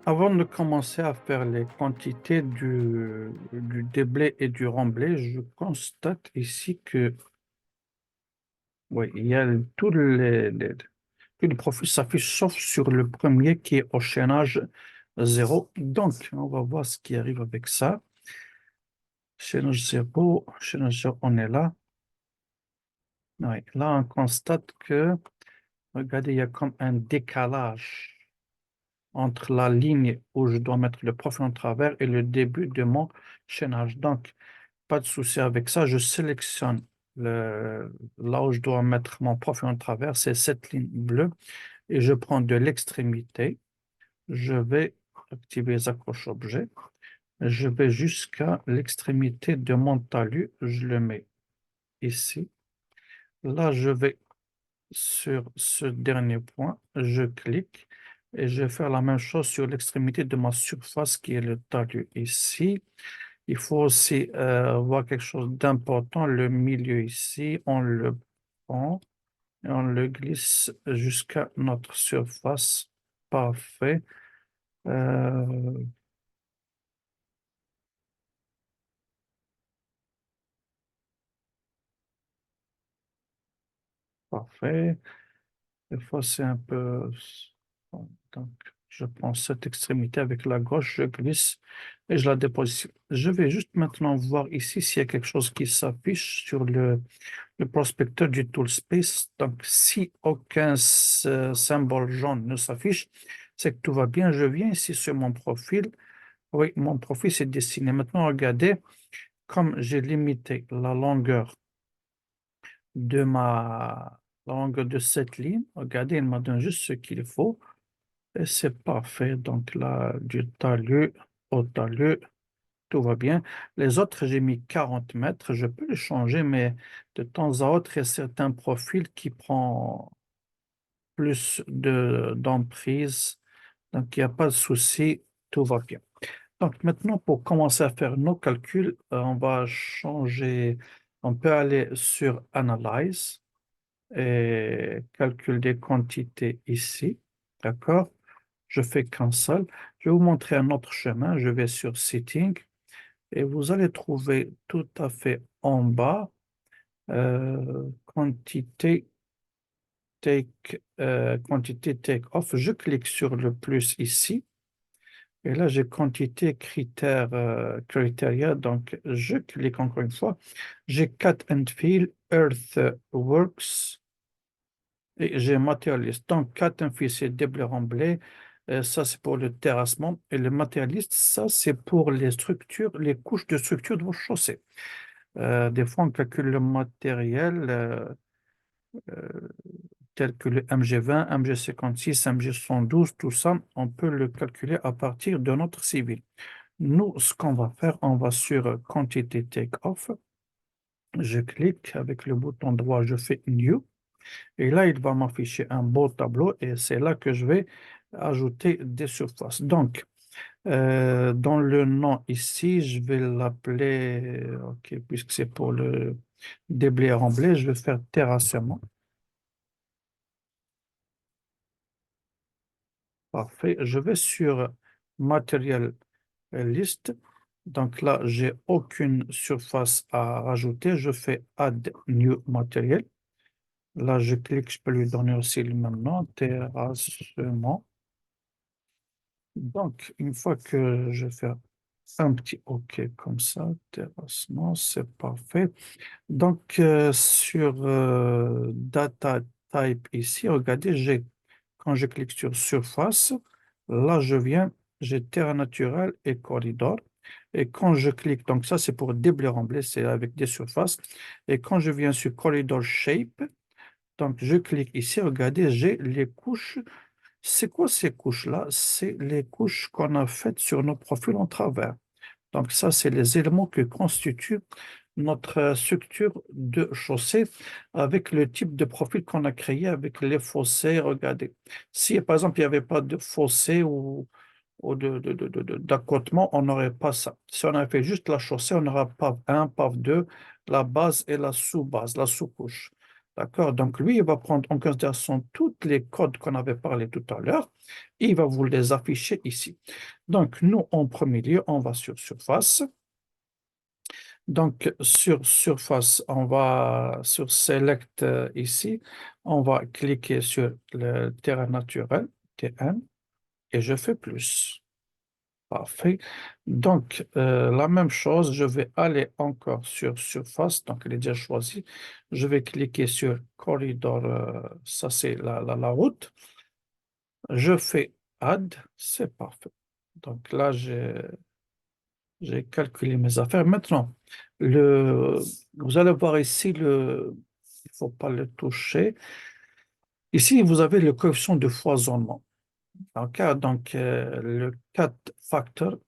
Avant de commencer à faire les quantités du déblai et du remblai, je constate ici que oui, il y a tous les profils s'affichent sauf sur le premier qui est au chaînage 0. Donc, on va voir ce qui arrive avec ça. Chaînage 0, on est là. Oui, là, on constate que, regardez, il y a comme un décalage entre la ligne où je dois mettre le profil en travers et le début de mon chaînage. Donc, pas de souci avec ça. Je sélectionne là où je dois mettre mon profil en travers, c'est cette ligne bleue, et je prends de l'extrémité. Je vais activer les accroches objets. Je vais jusqu'à l'extrémité de mon talus. Je le mets ici. Là, je vais sur ce dernier point. Je clique et je vais faire la même chose sur l'extrémité de ma surface qui est le talus ici. Il faut aussi voir quelque chose d'important. Le milieu ici, on le prend et on le glisse jusqu'à notre surface. Parfait. Euh, parfait. Des fois, c'est un peu... Bon, donc, je prends cette extrémité avec la gauche, je glisse et je la dépose ici. Je vais juste maintenant voir ici s'il y a quelque chose qui s'affiche sur le prospecteur du Toolspace. Donc, si aucun symbole jaune ne s'affiche, c'est que tout va bien. Je viens ici sur mon profil. Oui, mon profil s'est dessiné. Maintenant, regardez, comme j'ai limité la longueur de cette ligne, regardez, il m'a donné juste ce qu'il faut. Et c'est parfait. Donc là, du talus au talus, tout va bien. Les autres, j'ai mis 40 mètres. Je peux les changer, mais de temps à autre, il y a certains profils qui prennent plus d'emprise. Donc, il n'y a pas de souci, tout va bien. Donc, maintenant, pour commencer à faire nos calculs, on va changer. On peut aller sur Analyze et calcul des quantités ici. D'accord? Je fais Cancel. Je vais vous montrer un autre chemin. Je vais sur Setting et vous allez trouver tout à fait en bas quantité quantité take off. Je clique sur le plus ici. Et là, j'ai quantité critères, criteria. Donc, je clique encore une fois. J'ai Cut and Fill, Earthworks et j'ai Materialist. Donc, Cut and Fill, c'est déblai remblai. Ça, c'est pour le terrassement. Et le matérialiste, ça, c'est pour les structures, les couches de structure de vos chaussées. Des fois, on calcule le matériel euh, tel que le MG20, MG56, MG112, tout ça, on peut le calculer à partir de notre civil. Nous, ce qu'on va faire, on va sur Quantity Take-Off. Je clique avec le bouton droit, je fais New. Et là, il va m'afficher un beau tableau et c'est là que je vais ajouter des surfaces. Donc, dans le nom ici, je vais l'appeler, ok, puisque c'est pour le déblai remblai, je vais faire terrassement. Parfait. Je vais sur Material List. Donc là, j'ai aucune surface à rajouter. Je fais Add New Material. Là, je clique, je peux lui donner aussi le même nom, terrassement. Donc, une fois que je fais un petit OK comme ça, terrassement, c'est parfait. Donc, sur Data Type ici, regardez, quand je clique sur Surface, là, j'ai Terre naturelle et Corridor. Et quand je clique, donc ça, c'est pour déblai remblai, c'est avec des surfaces. Et quand je viens sur Corridor Shape, donc je clique ici, regardez, j'ai les couches. C'est quoi ces couches-là? C'est les couches qu'on a faites sur nos profils en travers. Donc ça, c'est les éléments qui constituent notre structure de chaussée avec le type de profil qu'on a créé avec les fossés. Regardez, si par exemple il n'y avait pas de fossé ou d'accotement, on n'aurait pas ça. Si on avait fait juste la chaussée, on n'aura pas un, pas deux, la base et la sous-base, la sous-couche. D'accord? Donc, lui, il va prendre en considération tous les codes qu'on avait parlé tout à l'heure. Il va vous les afficher ici. Donc, nous, en premier lieu, on va sur Surface. Donc, sur Surface, on va sur Select ici. On va cliquer sur le terrain naturel, TN, et je fais plus. Parfait. Donc, la même chose, je vais aller encore sur Surface. Donc, elle est déjà choisie. Je vais cliquer sur Corridor. Ça, c'est la route. Je fais Add. C'est parfait. Donc là, j'ai calculé mes affaires. Maintenant, vous allez voir ici, il ne faut pas le toucher. Ici, vous avez le coefficient de foisonnement. OK, donc, le 4 factor,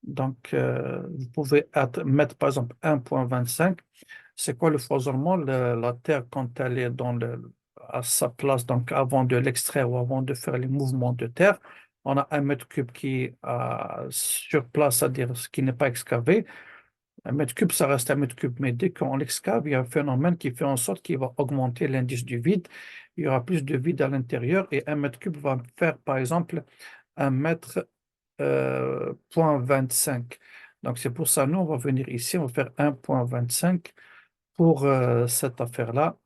donc, vous pouvez mettre par exemple 1,25. C'est quoi le foisonnement? La Terre, quand elle est à sa place, donc avant de l'extraire ou avant de faire les mouvements de terre, on a un mètre cube qui est sur place, c'est-à-dire ce qui n'est pas excavé. Un mètre cube, ça reste un mètre cube, mais dès qu'on l'excave, il y a un phénomène qui fait en sorte qu'il va augmenter l'indice du vide. Il y aura plus de vide à l'intérieur et un mètre cube va faire, par exemple, un mètre point 25. Donc, c'est pour ça, nous, on va venir ici, on va faire 1,25 pour cette affaire-là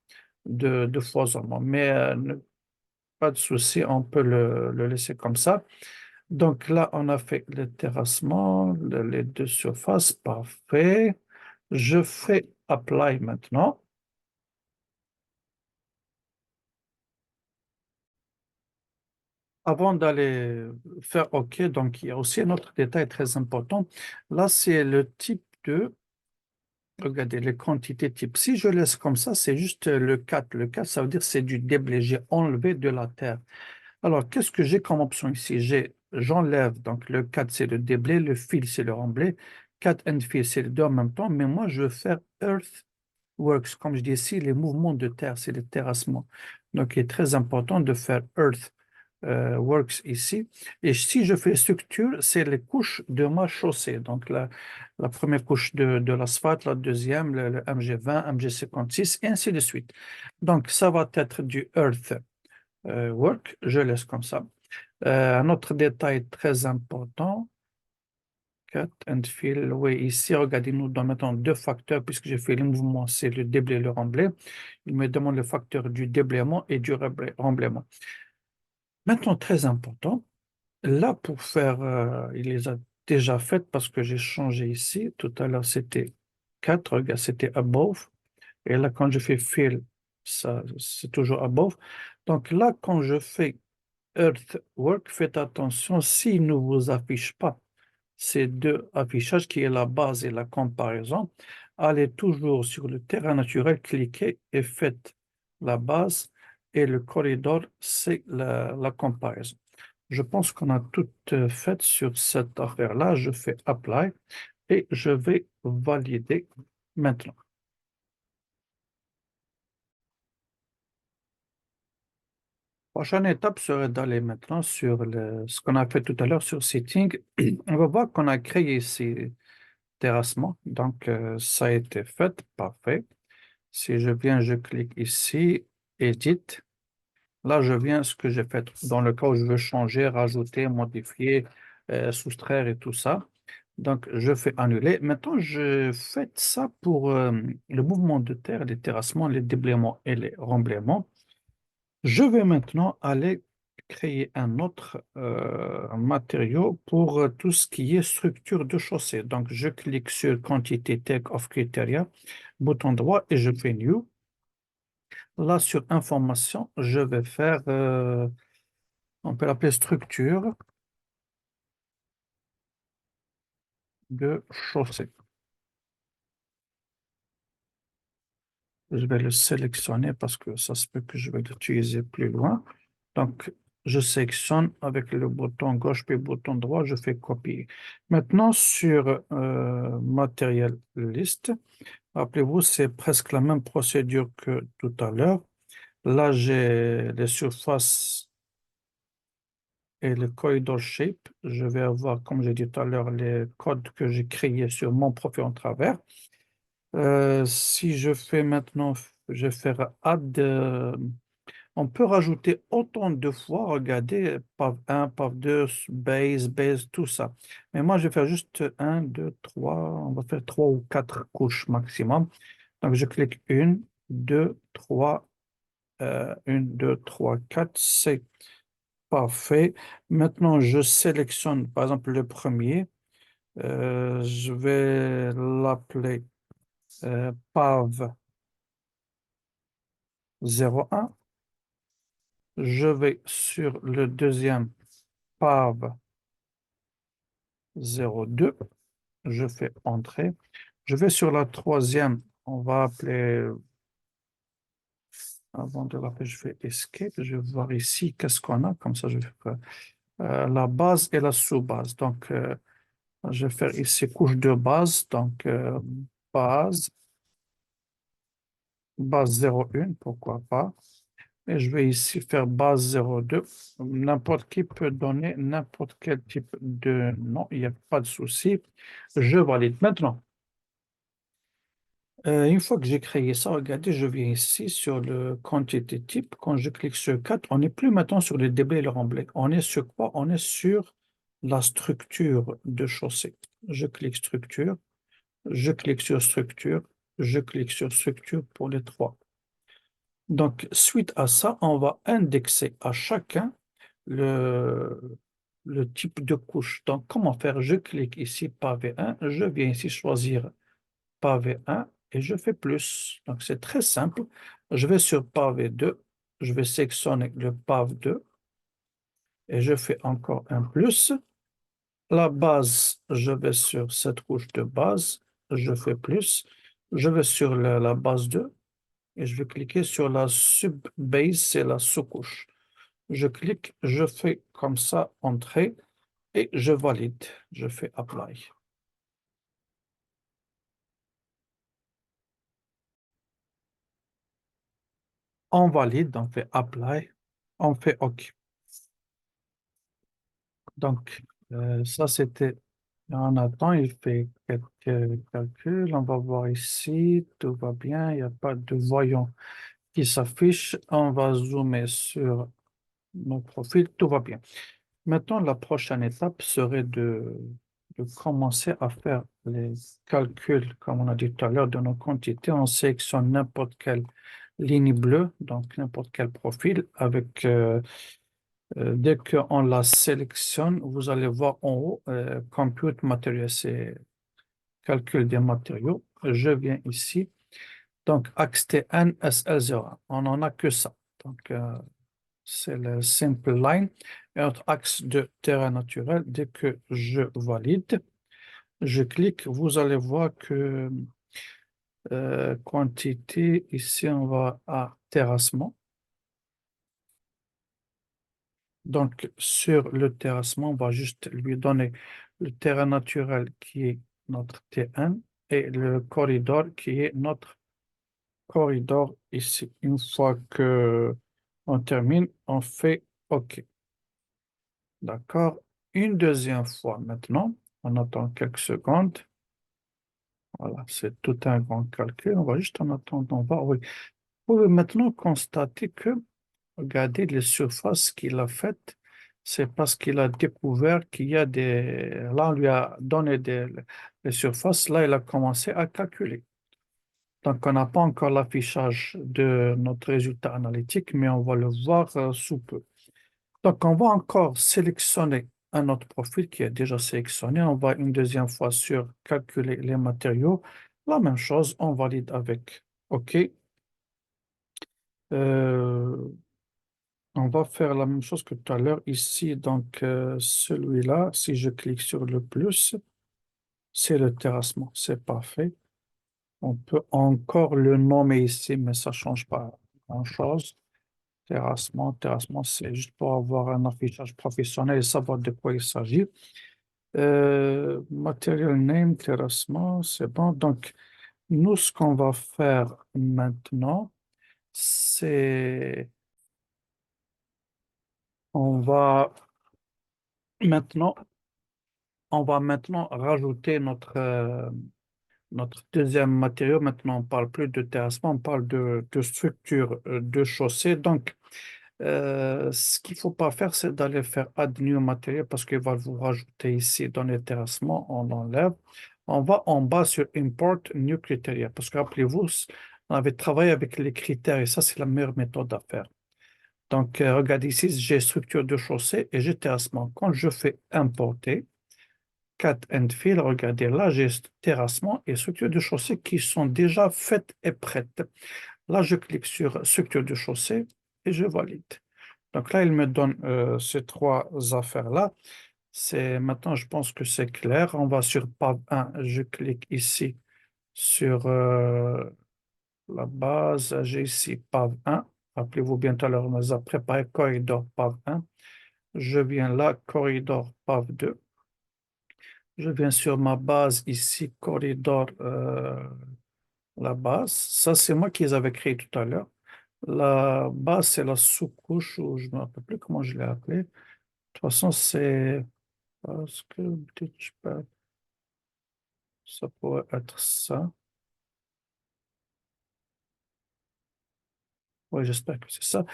de foisonnement. Mais pas de souci, on peut le laisser comme ça. Donc là, on a fait le terrassement, les deux surfaces, parfait. Je fais Apply maintenant. Avant d'aller faire OK, donc il y a aussi un autre détail très important. Là, c'est le type de, regardez, les quantités type. Si je laisse comme ça, c'est juste le 4. Le 4, ça veut dire c'est du déblai. J'ai enlevé de la terre. Alors, qu'est-ce que j'ai comme option ici? J'enlève, donc le 4, c'est le déblai, le fill, c'est le remblai. Cut and fill, c'est les deux en même temps, mais moi, je veux faire Earthworks. Comme je dis ici, les mouvements de terre, c'est le terrassement. Donc, il est très important de faire Earth works ici. Et si je fais structure, c'est les couches de ma chaussée. Donc la première couche de l'asphalte, la deuxième, le MG20, MG56, et ainsi de suite. Donc ça va être du earth work. Je laisse comme ça. Un autre détail très important. Cut and fill. Oui, ici, regardez, nous donnons maintenant deux facteurs puisque j'ai fait le mouvement, c'est le déblai et le remblai. Il me demande le facteur du déblaiement et du remblaiement. Maintenant, très important, là, pour faire, il les a déjà faites parce que j'ai changé ici. Tout à l'heure, c'était 4, regarde, c'était above. Et là, quand je fais fill, ça, c'est toujours above. Donc là, quand je fais earthwork, faites attention, s'il ne vous affiche pas ces deux affichages qui est la base et la comparaison, allez toujours sur le terrain naturel, cliquez et faites la base et le corridor, c'est la comparaison. Je pense qu'on a tout fait sur cette affaire-là. Je fais Apply et je vais valider maintenant. Prochaine étape serait d'aller maintenant sur ce qu'on a fait tout à l'heure sur Setting. On va voir qu'on a créé ces terrassements. Donc, ça a été fait. Parfait. Si je viens, je clique ici, Edit. Là, je viens ce que j'ai fait dans le cas où je veux changer, rajouter, modifier, soustraire et tout ça. Donc, je fais annuler. Maintenant, je fais ça pour le mouvement de terre, les terrassements, les déblaiements et les remblaiements. Je vais maintenant aller créer un autre matériau pour tout ce qui est structure de chaussée. Donc, je clique sur Quantité Take of Criteria, bouton droit et je fais New. Là, sur Information, je vais faire, on peut l'appeler structure de chaussée. Je vais le sélectionner parce que ça se peut que je vais l'utiliser plus loin. Donc, je sélectionne avec le bouton gauche puis le bouton droit, je fais copier. Maintenant, sur matériel liste, rappelez-vous, c'est presque la même procédure que tout à l'heure. Là, j'ai les surfaces et le corridor shape. Je vais avoir, comme j'ai dit tout à l'heure, les codes que j'ai créés sur mon profil en travers. Si je fais maintenant je vais faire add. On peut rajouter autant de fois, regardez, PAV 1, PAV 2, base, base, tout ça. Mais moi, je vais faire juste un, 2, 3. On va faire 3 ou 4 couches maximum. Donc, je clique une, 2, 3, 1, 2, 3, 4. C'est parfait. Maintenant, je sélectionne, par exemple, le premier. Je vais l'appeler PAV 01. Je vais sur le deuxième PAV 02. Je fais entrer. Je vais sur la troisième. On va appeler, avant de l'appeler, je fais escape. Je vais voir ici qu'est-ce qu'on a. Comme ça, je vais faire la base et la sous-base. Donc, je vais faire ici couche de base. Donc, base, base 01, pourquoi pas. Et je vais ici faire base 02. N'importe qui peut donner n'importe quel type de nom. Il n'y a pas de souci. Je valide. Maintenant, une fois que j'ai créé ça, regardez, je viens ici sur le quantité type. Quand je clique sur 4, on n'est plus maintenant sur le DB et le remblai. On est sur quoi? On est sur la structure de chaussée. Je clique structure, je clique sur structure, je clique sur structure pour les trois. Donc, suite à ça, on va indexer à chacun le type de couche. Donc, comment faire? Je clique ici, pavé 1, je viens ici choisir pavé 1 et je fais plus. Donc, c'est très simple. Je vais sur pavé 2, je vais sélectionner le pavé 2 et je fais encore un plus. La base, je vais sur cette couche de base, je fais plus. Je vais sur la base 2 et je vais cliquer sur la sub-base, c'est la sous-couche. Je clique, je fais comme ça, entrer et je valide. Je fais apply. On valide, on fait apply, on fait OK. Donc, ça, c'était. On attend, il fait quelques calculs. On va voir ici, tout va bien, il n'y a pas de voyant qui s'affiche. On va zoomer sur nos profils, tout va bien. Maintenant, la prochaine étape serait de commencer à faire les calculs, comme on a dit tout à l'heure, de nos quantités. On sélectionne n'importe quelle ligne bleue, donc n'importe quel profil avec. Dès qu'on la sélectionne, vous allez voir en haut, Compute Material, c'est calcul des matériaux. Je viens ici. Donc, axe TN SL01. On n'en a que ça. Donc, c'est le simple line. Et notre axe de terrain naturel, dès que je valide, je clique, vous allez voir que quantité, ici, on va à terrassement. Donc, sur le terrassement, on va juste lui donner le terrain naturel qui est notre T1 et le corridor qui est notre corridor ici. Une fois que on termine, on fait OK. D'accord. Une deuxième fois maintenant, on attend quelques secondes. Voilà, c'est tout un grand calcul. On va juste en attendre voir. Oui. Vous pouvez maintenant constater que regardez les surfaces qu'il a faites. C'est parce qu'il a découvert qu'il y a des. Là, on lui a donné des surfaces. Là, il a commencé à calculer. Donc, on n'a pas encore l'affichage de notre résultat analytique, mais on va le voir sous peu. Donc, on va encore sélectionner un autre profil qui est déjà sélectionné. On va une deuxième fois sur calculer les matériaux. La même chose, on valide avec OK. Euh, On va faire la même chose que tout à l'heure ici. Donc, celui-là, si je clique sur le plus, c'est le terrassement. C'est parfait. On peut encore le nommer ici, mais ça ne change pas grand-chose. Terrassement, terrassement, c'est juste pour avoir un affichage professionnel et savoir de quoi il s'agit. Material name, terrassement, c'est bon. Donc, nous, ce qu'on va faire maintenant, c'est on va maintenant On va maintenant rajouter notre deuxième matériau. Maintenant, on parle plus de terrassement, on parle de structure de chaussée. Donc, ce qu'il ne faut pas faire, c'est d'aller faire add new matériel parce qu'il va vous rajouter ici dans les terrassements, on enlève. On va en bas sur import new criteria parce que rappelez-vous, on avait travaillé avec les critères et ça, c'est la meilleure méthode à faire. Donc, regardez ici, j'ai structure de chaussée et j'ai terrassement. Quand je fais importer, cut and fill, regardez là, j'ai terrassement et structure de chaussée qui sont déjà faites et prêtes. Là, je clique sur structure de chaussée et je valide. Donc là, il me donne ces trois affaires-là. Maintenant, je pense que c'est clair. On va sur PAV 1. Je clique ici sur la base. J'ai ici PAV 1. Rappelez-vous bien tout à l'heure, on nous a préparé corridor PAV 1. Je viens là, corridor PAV 2. Je viens sur ma base ici, corridor, la base. Ça, c'est moi qui les avais créés tout à l'heure. La base, c'est la sous-couche, ou je ne me rappelle plus comment je l'ai appelée. De toute façon, c'est parce que ça pourrait être ça. Oui, j'espère que c'est ça.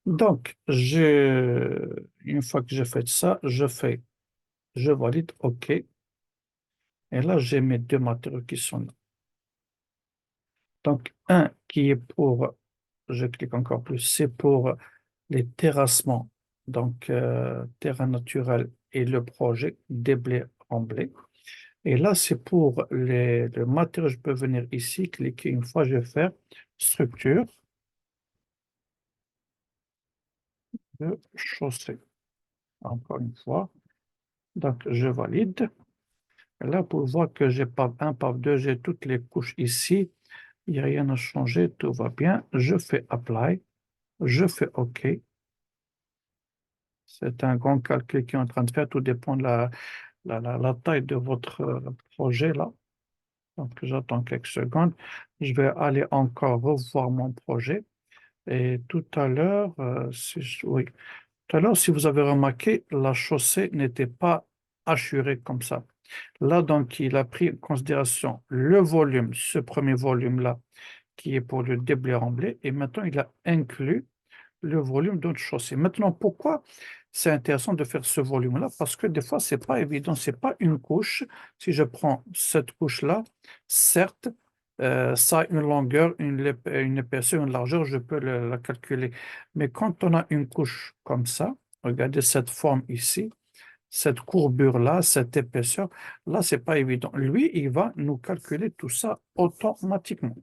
Donc, une fois que j'ai fait ça, je valide OK. Et là, j'ai mes deux matériaux qui sont là. Donc, un qui est pour, je clique encore plus, c'est pour les terrassements, donc terrain naturel et le projet des blés en blé. Et là, c'est pour le matériau, je peux venir ici, cliquer une fois, je vais faire structure de chaussée. Encore une fois. Donc, je valide. Et là, pour voir que j'ai PAV 1, PAV 2, j'ai toutes les couches ici. Il n'y a rien à changer, tout va bien. Je fais Apply. Je fais OK. C'est un grand calcul qui est en train de faire. Tout dépend de la taille de votre projet là. Donc, j'attends quelques secondes. Je vais aller encore revoir mon projet. Et tout à l'heure, oui, tout à l'heure, si vous avez remarqué, la chaussée n'était pas assurée comme ça. Là, donc, il a pris en considération le volume, ce premier volume-là, qui est pour le déblai remblai, et maintenant, il a inclus le volume d'une chaussée. Maintenant, pourquoi c'est intéressant de faire ce volume-là? Parce que des fois, c'est pas évident, c'est pas une couche. Si je prends cette couche-là, certes, ça a une longueur, une épaisseur, une largeur, je peux la calculer. Mais quand on a une couche comme ça, regardez cette forme ici, cette courbure-là, cette épaisseur, là, c'est pas évident. Lui, il va nous calculer tout ça automatiquement.